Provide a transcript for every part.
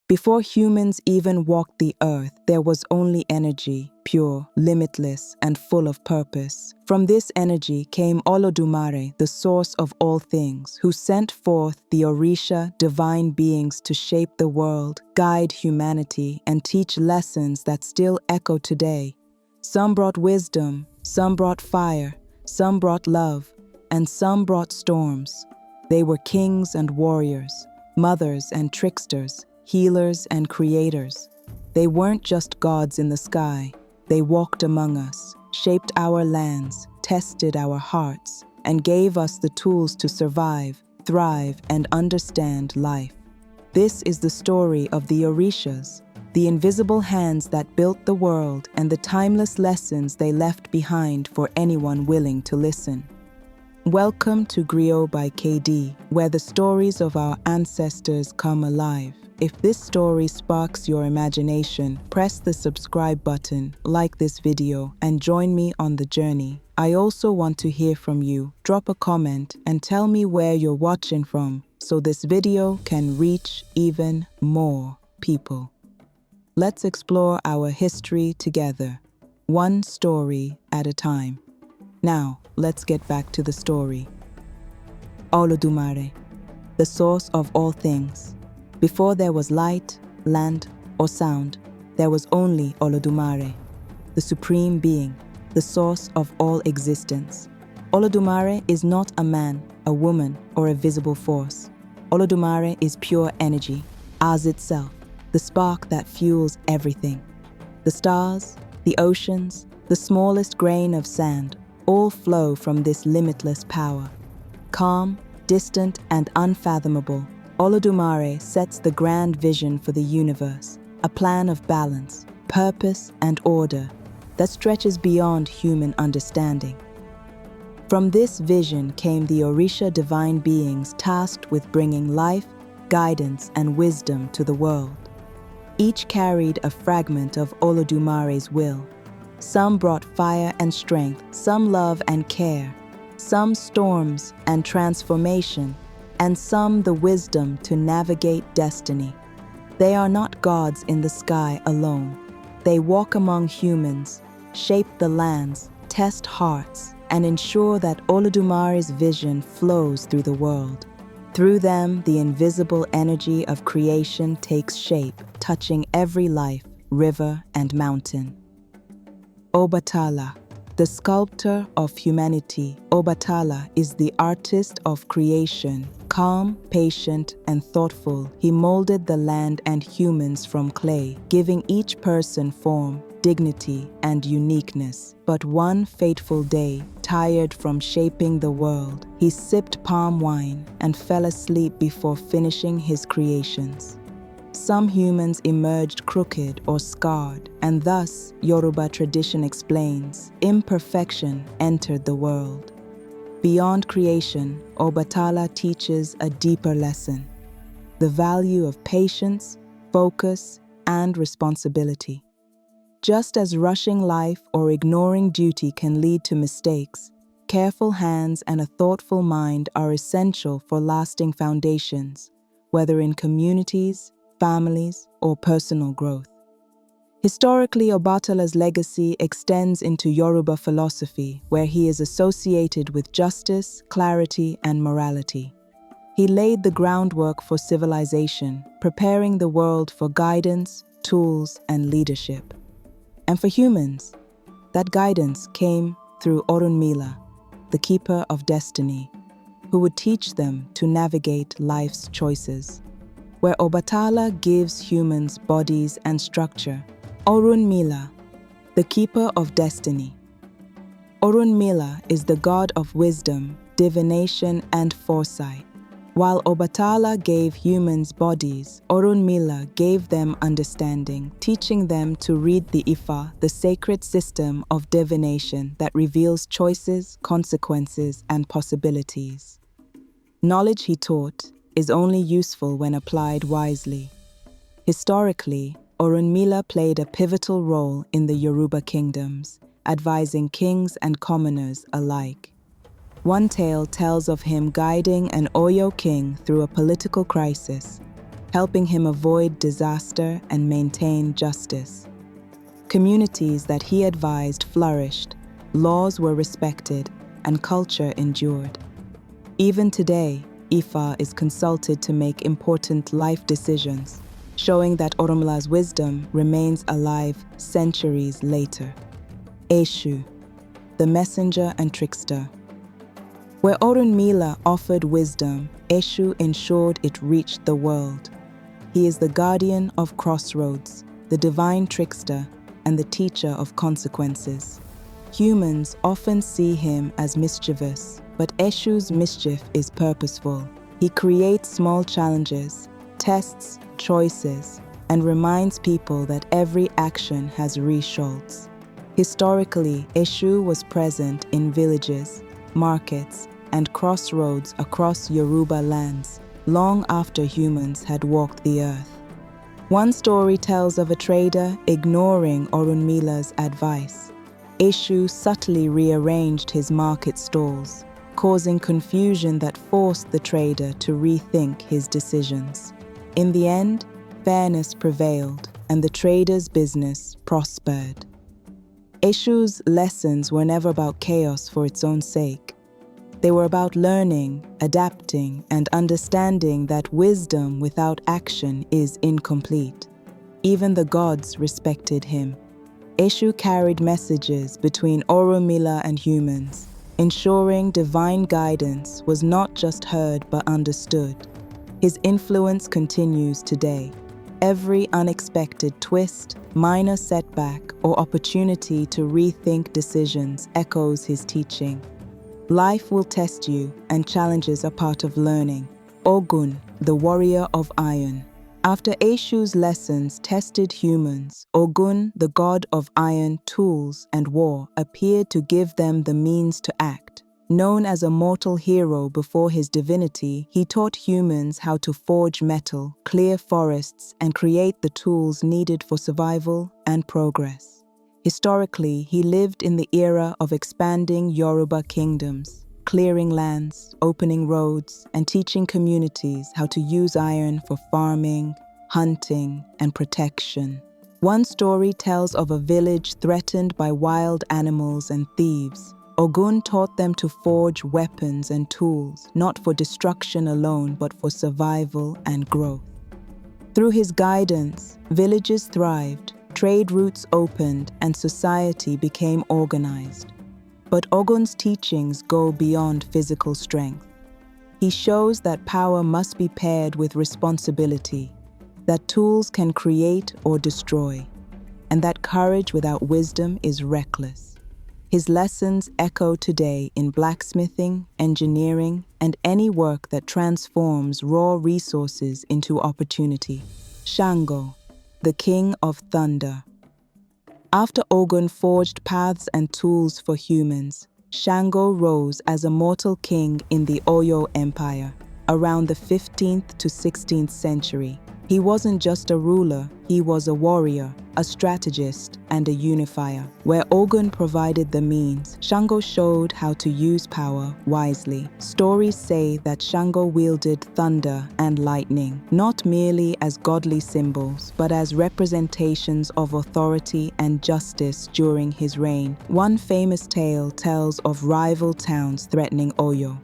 Before humans even walked the earth, there was only energy, pure, limitless, and full of purpose. From this energy came Olodumare, the source of all things, who sent forth the Orisha, divine beings, to shape the world, guide humanity, and teach lessons that still echo today. Some brought wisdom, some brought fire, some brought love, and some brought storms. They were kings and warriors, mothers and tricksters, healers and creators. They weren't just gods in the sky. They walked among us, shaped our lands, tested our hearts, and gave us the tools to survive, thrive, and understand life. This is the story of the Orishas, the invisible hands that built the world, and the timeless lessons they left behind for anyone willing to listen. Welcome to Griot by KD, where the stories of our ancestors come alive. If this story sparks your imagination, press the subscribe button, like this video, and join me on the journey. I also want to hear from you. Drop a comment and tell me where you're watching from so this video can reach even more people. Let's explore our history together, one story at a time. Now, let's get back to the story. Olodumare, the source of all things. Before there was light, land, or sound, there was only Olodumare, the supreme being, the source of all existence. Olodumare is not a man, a woman, or a visible force. Olodumare is pure energy, as itself, the spark that fuels everything. The stars, the oceans, the smallest grain of sand, all flow from this limitless power. Calm, distant, and unfathomable, Olodumare sets the grand vision for the universe, a plan of balance, purpose, and order that stretches beyond human understanding. From this vision came the Orisha divine beings tasked with bringing life, guidance, and wisdom to the world. Each carried a fragment of Olodumare's will. Some brought fire and strength, some love and care, some storms and transformation, and some the wisdom to navigate destiny. They are not gods in the sky alone. They walk among humans, shape the lands, test hearts, and ensure that Olodumare's vision flows through the world. Through them, the invisible energy of creation takes shape, touching every life, river, and mountain. Obatala, the sculptor of humanity. Obatala is the artist of creation. Calm, patient, and thoughtful, he molded the land and humans from clay, giving each person form, dignity, and uniqueness. But one fateful day, tired from shaping the world, he sipped palm wine and fell asleep before finishing his creations. Some humans emerged crooked or scarred, and thus, Yoruba tradition explains, imperfection entered the world. Beyond creation, Obatala teaches a deeper lesson: the value of patience, focus, and responsibility. Just as rushing life or ignoring duty can lead to mistakes, careful hands and a thoughtful mind are essential for lasting foundations, whether in communities, families, or personal growth. Historically, Obatala's legacy extends into Yoruba philosophy, where he is associated with justice, clarity, and morality. He laid the groundwork for civilization, preparing the world for guidance, tools, and leadership. And for humans, that guidance came through Orunmila, the keeper of destiny, who would teach them to navigate life's choices. Where Obatala gives humans bodies and structure, Orunmila, the keeper of destiny. Orunmila is the god of wisdom, divination, and foresight. While Obatala gave humans bodies, Orunmila gave them understanding, teaching them to read the Ifa, the sacred system of divination that reveals choices, consequences, and possibilities. Knowledge he taught is only useful when applied wisely. Historically, Orunmila played a pivotal role in the Yoruba kingdoms, advising kings and commoners alike. One tale tells of him guiding an Oyo king through a political crisis, helping him avoid disaster and maintain justice. Communities that he advised flourished, laws were respected, and culture endured. Even today, Ifa is consulted to make important life decisions, showing that Orunmila's wisdom remains alive centuries later. Eshu, the messenger and trickster. Where Orunmila offered wisdom, Eshu ensured it reached the world. He is the guardian of crossroads, the divine trickster, and the teacher of consequences. Humans often see him as mischievous, but Eshu's mischief is purposeful. He creates small challenges, tests choices, and reminds people that every action has results. Historically, Eshu was present in villages, markets, and crossroads across Yoruba lands, long after humans had walked the earth. One story tells of a trader ignoring Orunmila's advice. Eshu subtly rearranged his market stalls, causing confusion that forced the trader to rethink his decisions. In the end, fairness prevailed, and the trader's business prospered. Eshu's lessons were never about chaos for its own sake. They were about learning, adapting, and understanding that wisdom without action is incomplete. Even the gods respected him. Eshu carried messages between Orunmila and humans, ensuring divine guidance was not just heard but understood. His influence continues today. Every unexpected twist, minor setback, or opportunity to rethink decisions echoes his teaching. Life will test you, and challenges are part of learning. Ogun, the warrior of iron. After Eshu's lessons tested humans, Ogun, the god of iron, tools, and war, appeared to give them the means to act. Known as a mortal hero before his divinity, he taught humans how to forge metal, clear forests, and create the tools needed for survival and progress. Historically, he lived in the era of expanding Yoruba kingdoms, clearing lands, opening roads, and teaching communities how to use iron for farming, hunting, and protection. One story tells of a village threatened by wild animals and thieves. Ogun taught them to forge weapons and tools, not for destruction alone, but for survival and growth. Through his guidance, villages thrived, trade routes opened, and society became organized. But Ogun's teachings go beyond physical strength. He shows that power must be paired with responsibility, that tools can create or destroy, and that courage without wisdom is reckless. His lessons echo today in blacksmithing, engineering, and any work that transforms raw resources into opportunity. Shango, the king of thunder. After Ogun forged paths and tools for humans, Shango rose as a mortal king in the Oyo Empire, around the 15th to 16th century. He wasn't just a ruler, he was a warrior, a strategist, and a unifier. Where Ogun provided the means, Shango showed how to use power wisely. Stories say that Shango wielded thunder and lightning, not merely as godly symbols, but as representations of authority and justice during his reign. One famous tale tells of rival towns threatening Oyo.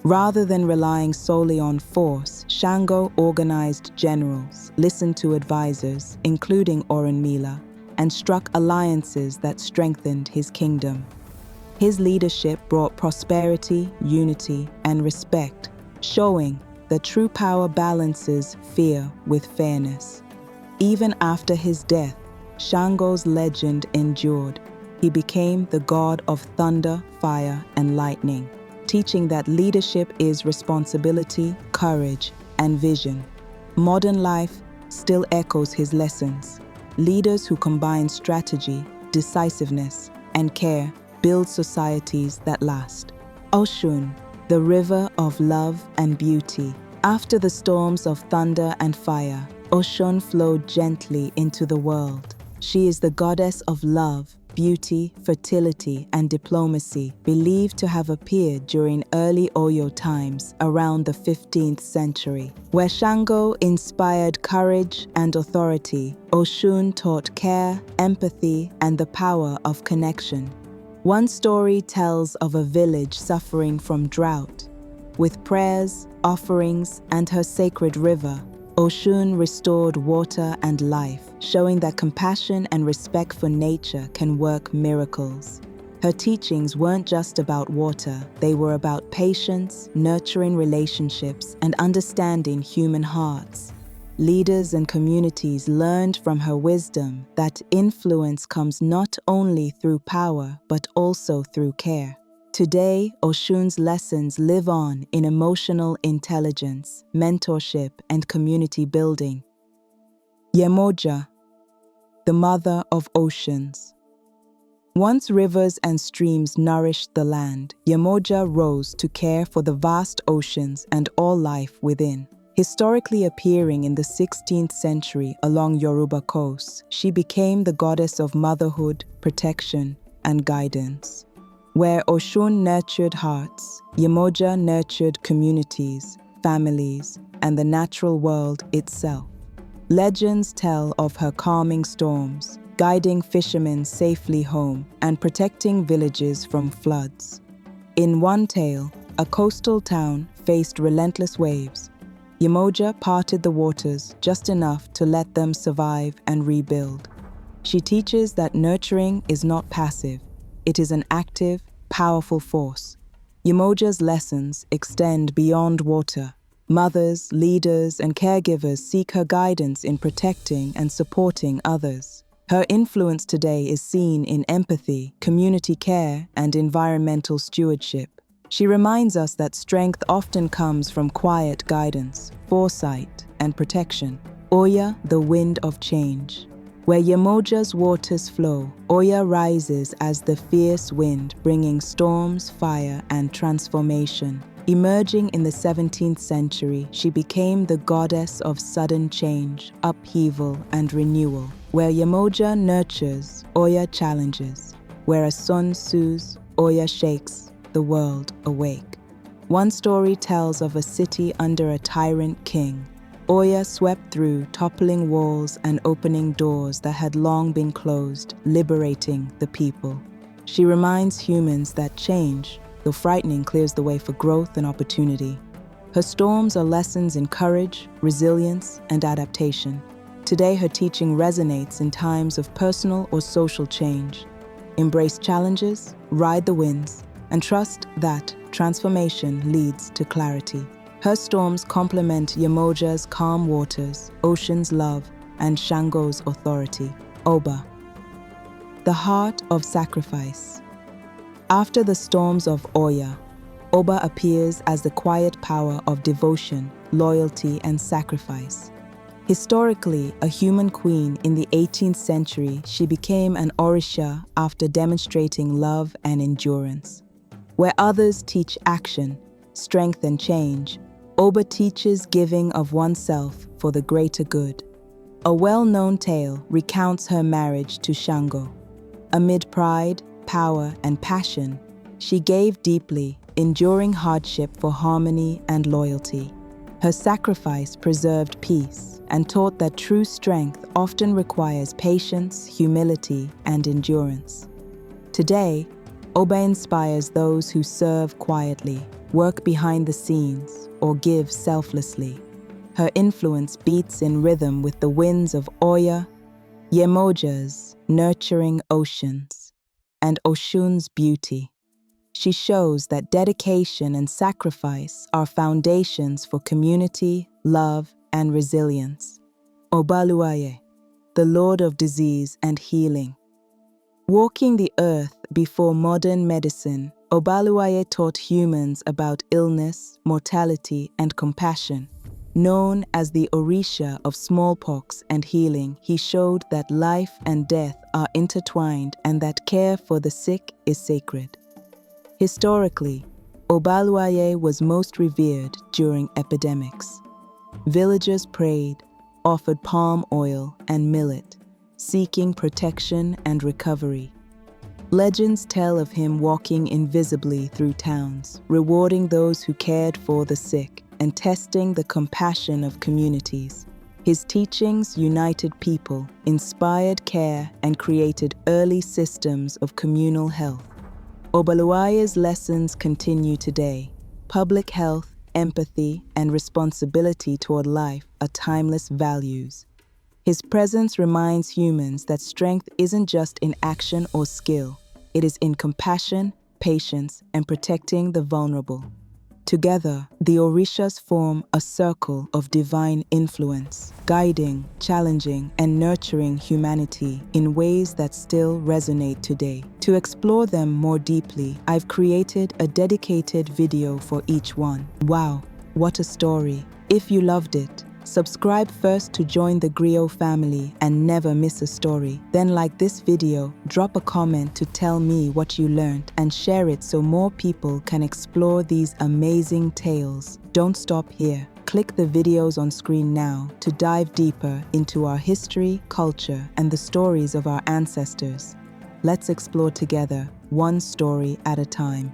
Rather than relying solely on force, Shango organized generals, listened to advisors, including Orunmila, and struck alliances that strengthened his kingdom. His leadership brought prosperity, unity, and respect, showing that true power balances fear with fairness. Even after his death, Shango's legend endured. He became the god of thunder, fire, and lightning, teaching that leadership is responsibility, courage, and vision. Modern life still echoes his lessons. Leaders who combine strategy, decisiveness, and care build societies that last. Oshun, the river of love and beauty. After the storms of thunder and fire, Oshun flowed gently into the world. She is the goddess of love, beauty, fertility, and diplomacy, believed to have appeared during early Oyo times around the 15th century. Where Shango inspired courage and authority, Oshun taught care, empathy, and the power of connection. One story tells of a village suffering from drought. With prayers, offerings, and her sacred river, Oshun restored water and life, showing that compassion and respect for nature can work miracles. Her teachings weren't just about water, they were about patience, nurturing relationships, and understanding human hearts. Leaders and communities learned from her wisdom that influence comes not only through power, but also through care. Today, Oshun's lessons live on in emotional intelligence, mentorship, and community building. Yemoja, the mother of oceans. Once rivers and streams nourished the land, Yemoja rose to care for the vast oceans and all life within. Historically appearing in the 16th century along Yoruba coasts, she became the goddess of motherhood, protection, and guidance. Where Oshun nurtured hearts, Yemoja nurtured communities, families, and the natural world itself. Legends tell of her calming storms, guiding fishermen safely home, and protecting villages from floods. In one tale, a coastal town faced relentless waves. Yemoja parted the waters just enough to let them survive and rebuild. She teaches that nurturing is not passive. It is an active, powerful force. Yemoja's lessons extend beyond water. Mothers, leaders, and caregivers seek her guidance in protecting and supporting others. Her influence today is seen in empathy, community care, and environmental stewardship. She reminds us that strength often comes from quiet guidance, foresight, and protection. Oya, the wind of change. Where Yemoja's waters flow, Oya rises as the fierce wind, bringing storms, fire, and transformation. Emerging in the 17th century, she became the goddess of sudden change, upheaval, and renewal. Where Yemoja nurtures, Oya challenges. Where a sun soothes, Oya shakes the world awake. One story tells of a city under a tyrant king. Oya swept through, toppling walls and opening doors that had long been closed, liberating the people. She reminds humans that change, though frightening, clears the way for growth and opportunity. Her storms are lessons in courage, resilience, and adaptation. Today, her teaching resonates in times of personal or social change. Embrace challenges, ride the winds, and trust that transformation leads to clarity. Her storms complement Yemoja's calm waters, Oshun's love, and Shango's authority. Oba, the heart of Sacrfice. After the storms of Oya, Oba appears as the quiet power of devotion, loyalty, and sacrifice. Historically, a human queen in the 18th century, she became an Orisha after demonstrating love and endurance. Where others teach action, strength, and change, Oba teaches giving of oneself for the greater good. A well-known tale recounts her marriage to Shango. Amid pride, power, and passion, she gave deeply, enduring hardship for harmony and loyalty. Her sacrifice preserved peace and taught that true strength often requires patience, humility, and endurance. Today, Oba inspires those who serve quietly, work behind the scenes, or give selflessly. Her influence beats in rhythm with the winds of Oya, Yemoja's nurturing oceans, and Oshun's beauty. She shows that dedication and sacrifice are foundations for community, love, and resilience. Obaluaye, the Lord of disease and healing. Walking the earth before modern medicine, Obaluaye taught humans about illness, mortality, and compassion. Known as the Orisha of smallpox and healing, he showed that life and death are intertwined and that care for the sick is sacred. Historically, Obaluaye was most revered during epidemics. Villagers prayed, offered palm oil and millet, seeking protection and recovery. Legends tell of him walking invisibly through towns, rewarding those who cared for the sick and testing the compassion of communities. His teachings united people, inspired care, and created early systems of communal health. Obaluaye's lessons continue today. Public health, empathy, and responsibility toward life are timeless values. His presence reminds humans that strength isn't just in action or skill. It is in compassion, patience, and protecting the vulnerable. Together, the Orishas form a circle of divine influence, guiding, challenging, and nurturing humanity in ways that still resonate today. To explore them more deeply, I've created a dedicated video for each one. Wow, what a story! If you loved it, subscribe first to join the Griot family and never miss a story. Then like this video, drop a comment to tell me what you learned and share it so more people can explore these amazing tales. Don't stop here. Click the videos on screen now to dive deeper into our history, culture, and the stories of our ancestors. Let's explore together, one story at a time.